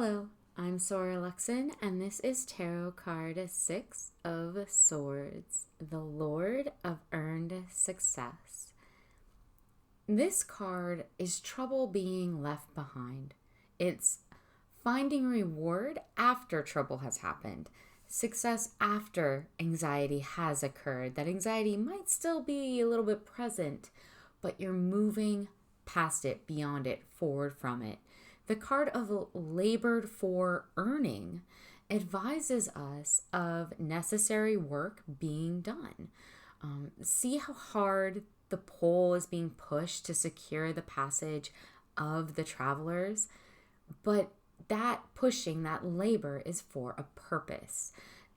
Hello, I'm Sora Luxon, and this is Tarot Card 6 of Swords, the Lord of Earned Success. This card is trouble being left behind. It's finding reward after trouble has happened, success after anxiety has occurred. That anxiety might still be a little bit present, but you're moving past it, beyond it, forward from it. The card of labored for earning advises us of necessary work being done. See how hard the pole is being pushed to secure the passage of the travelers, but that pushing, that labor is for a purpose.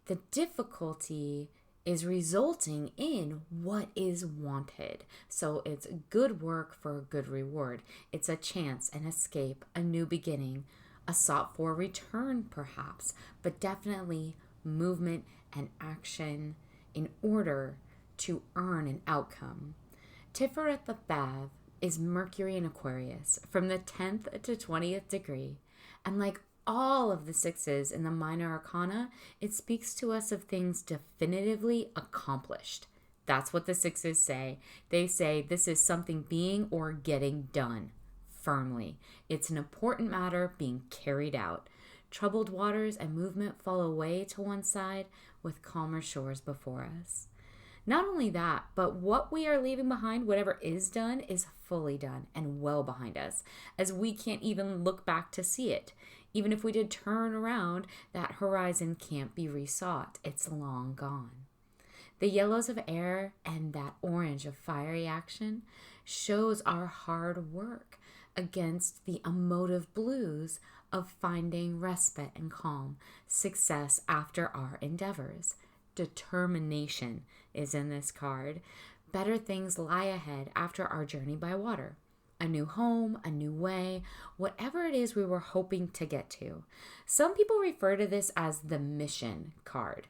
The difficulty is resulting in what is wanted. So it's good work for a good reward. It's a chance, an escape, a new beginning, a sought for return perhaps, but definitely movement and action in order to earn an outcome. Tiferet B'Av is Mercury in Aquarius from the 10th to 20th degree, and like all of the sixes in the minor arcana, it speaks to us of things definitively accomplished. That's what the sixes say. They say this is something being or getting done firmly. It's an important matter being carried out. Troubled waters and movement fall away to one side with calmer shores before us. Not only that, but what we are leaving behind, whatever is done, is fully done and well behind us, as we can't even look back to see it. Even if we did turn around, that horizon can't be resought. It's long gone. The yellows of air and that orange of fiery action shows our hard work against the emotive blues of finding respite and calm, success after our endeavors. Determination is in this card. Better things lie ahead after our journey by water. A new home, a new way, whatever it is we were hoping to get to. Some people refer to this as the mission card,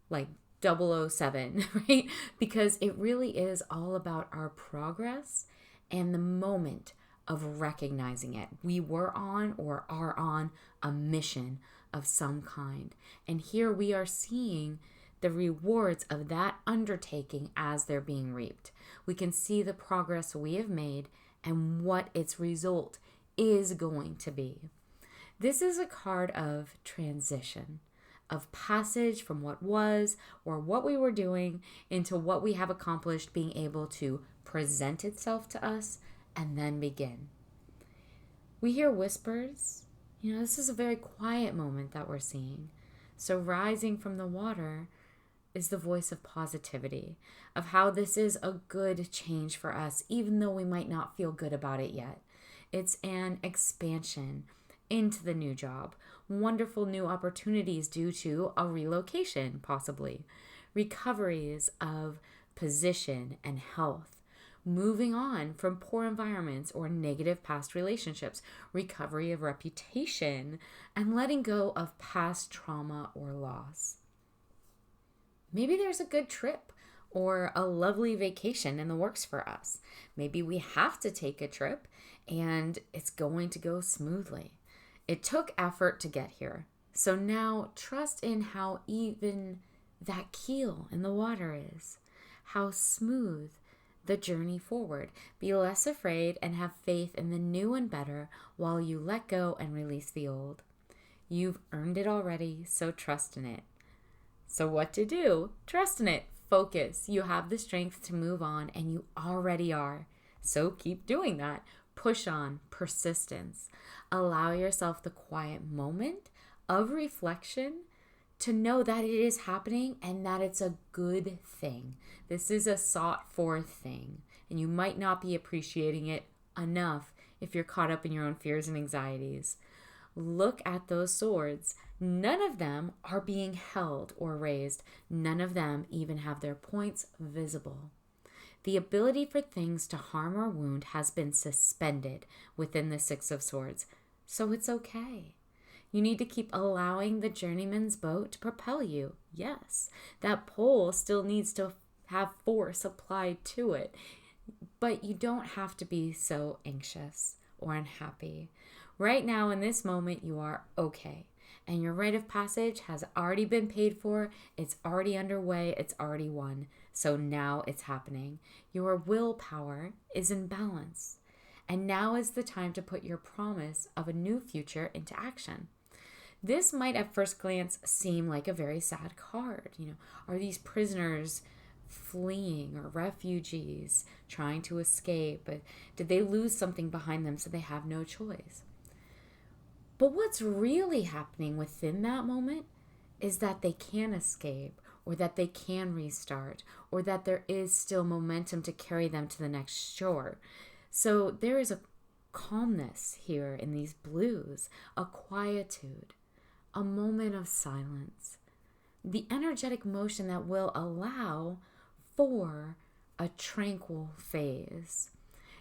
like 007, right? Because it really is all about our progress and the moment of recognizing it. We were on or are on a mission of some kind. And here we are seeing the rewards of that undertaking as they're being reaped. We can see the progress we have made and what its result is going to be. This is a card of transition, of passage from what was or what we were doing into what we have accomplished, being able to present itself to us and then begin. We hear whispers. This is a very quiet moment that we're seeing. So rising from the water is the voice of positivity, of how this is a good change for us, even though we might not feel good about it yet. It's an expansion into the new job, wonderful new opportunities due to a relocation, possibly, recoveries of position and health, moving on from poor environments or negative past relationships, recovery of reputation, and letting go of past trauma or loss. Maybe there's a good trip or a lovely vacation in the works for us. Maybe we have to take a trip and it's going to go smoothly. It took effort to get here. So now trust in how even that keel in the water is, how smooth the journey forward. Be less afraid and have faith in the new and better while you let go and release the old. You've earned it already, so trust in it. So what to do? Trust in it. Focus. You have the strength to move on, and you already are. So keep doing that. Push on. Persistence. Allow yourself the quiet moment of reflection to know that it is happening and that it's a good thing. This is a sought for thing, and you might not be appreciating it enough if you're caught up in your own fears and anxieties. Look at those swords. None of them are being held or raised. None of them even have their points visible. The ability for things to harm or wound has been suspended within the Six of Swords, so it's okay. You need to keep allowing the journeyman's boat to propel you. Yes, that pole still needs to have force applied to it, but you don't have to be so anxious or unhappy. Right now, in this moment, you are okay. And your rite of passage has already been paid for. It's already underway. It's already won. So now it's happening. Your willpower is in balance. And now is the time to put your promise of a new future into action. This might at first glance seem like a very sad card. Are these prisoners fleeing or refugees trying to escape? But did they lose something behind them so they have no choice? But what's really happening within that moment is that they can escape, or that they can restart, or that there is still momentum to carry them to the next shore. So there is a calmness here in these blues, a quietude, a moment of silence, the energetic motion that will allow for a tranquil phase.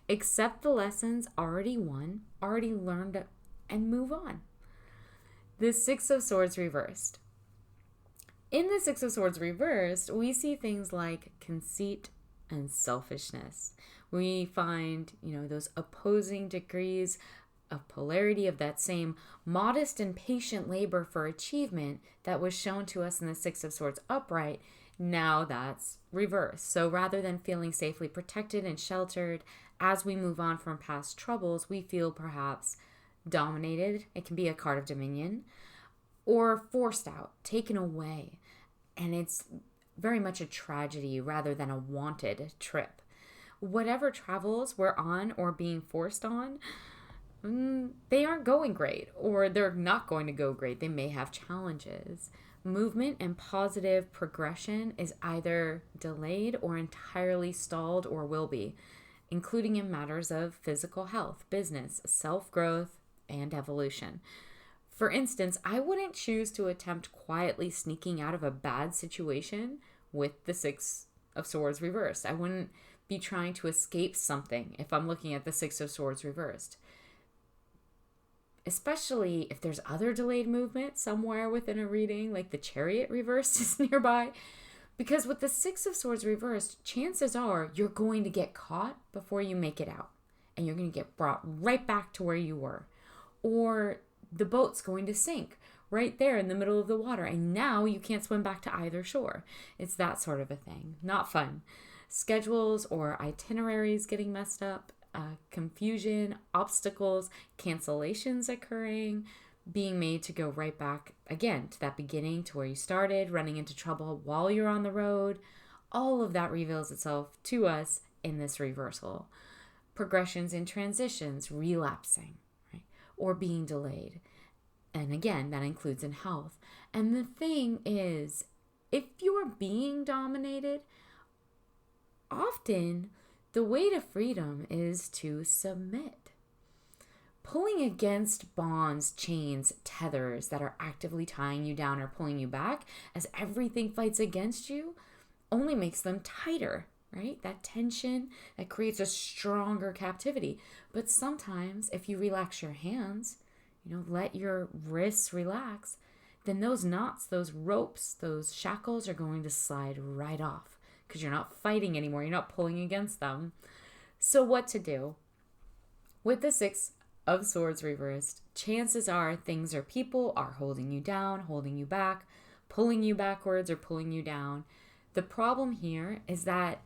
Accept the lessons already won, already learned, and move on. The Six of Swords reversed. In the Six of Swords reversed, we see things like conceit and selfishness. We find, those opposing degrees of polarity of that same modest and patient labor for achievement that was shown to us in the Six of Swords upright. Now that's reversed. So rather than feeling safely protected and sheltered as we move on from past troubles, we feel perhaps dominated. It can be a card of dominion, or forced out, taken away. And it's very much a tragedy rather than a wanted trip. Whatever travels we're on or being forced on, they aren't going great, or they're not going to go great. They may have challenges. Movement and positive progression is either delayed or entirely stalled, or will be, including in matters of physical health, business, self-growth, and evolution. For instance, I wouldn't choose to attempt quietly sneaking out of a bad situation with the Six of Swords reversed. I wouldn't be trying to escape something if I'm looking at the Six of Swords reversed. Especially if there's other delayed movement somewhere within a reading, like the Chariot reversed is nearby. Because with the Six of Swords reversed, chances are you're going to get caught before you make it out. And you're going to get brought right back to where you were. Or the boat's going to sink right there in the middle of the water. And now you can't swim back to either shore. It's that sort of a thing. Not fun. Schedules or itineraries getting messed up. Confusion, obstacles, cancellations occurring, being made to go right back again to that beginning, to where you started, running into trouble while you're on the road. All of that reveals itself to us in this reversal. Progressions and transitions, relapsing, right? Or being delayed. And again, that includes in health. And the thing is, if you are being dominated, often the way to freedom is to submit. Pulling against bonds, chains, tethers that are actively tying you down or pulling you back as everything fights against you only makes them tighter, right? That tension that creates a stronger captivity. But sometimes if you relax your hands, let your wrists relax, then those knots, those ropes, those shackles are going to slide right off. Because you're not fighting anymore. You're not pulling against them. So what to do? With the Six of Swords reversed, chances are things or people are holding you down, holding you back, pulling you backwards or pulling you down. The problem here is that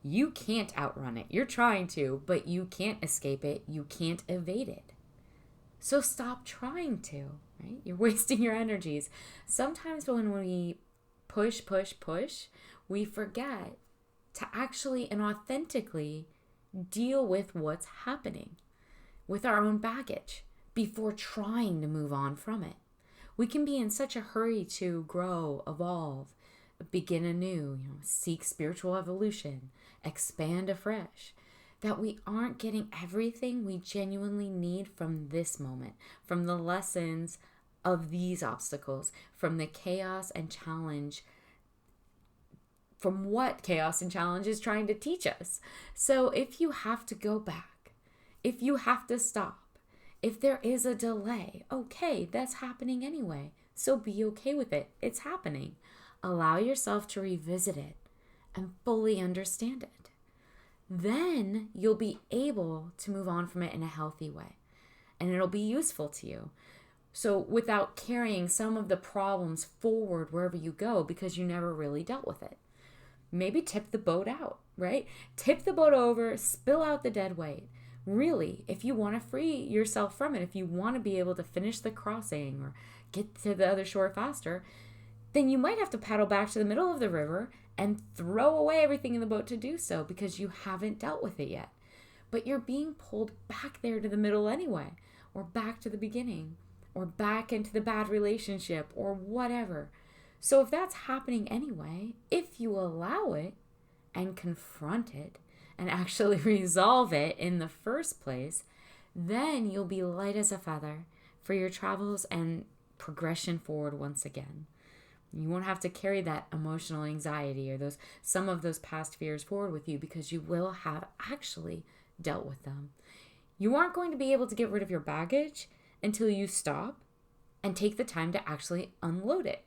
you can't outrun it. You're trying to, but you can't escape it. You can't evade it. So stop trying to, right? You're wasting your energies. Sometimes when we push, we forget to actually and authentically deal with what's happening with our own baggage before trying to move on from it. We can be in such a hurry to grow, evolve, begin anew, seek spiritual evolution, expand afresh, that we aren't getting everything we genuinely need from this moment, from the lessons of these obstacles, from the chaos and challenge, from what chaos and challenge is trying to teach us. So if you have to go back, if you have to stop, if there is a delay, okay, that's happening anyway. So be okay with it. It's happening. Allow yourself to revisit it and fully understand it. Then you'll be able to move on from it in a healthy way. and it'll be useful to you. So without carrying some of the problems forward wherever you go because you never really dealt with it. Maybe tip the boat out, right? Tip the boat over, spill out the dead weight. Really, if you want to free yourself from it, if you want to be able to finish the crossing or get to the other shore faster, then you might have to paddle back to the middle of the river and throw away everything in the boat to do so because you haven't dealt with it yet. But you're being pulled back there to the middle anyway, or back to the beginning, or back into the bad relationship, or whatever. So if that's happening anyway, if you allow it and confront it and actually resolve it in the first place, then you'll be light as a feather for your travels and progression forward once again. You won't have to carry that emotional anxiety or some of those past fears forward with you because you will have actually dealt with them. You aren't going to be able to get rid of your baggage until you stop and take the time to actually unload it.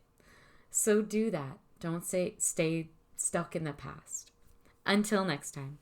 So do that. Don't stay stuck in the past. Until next time.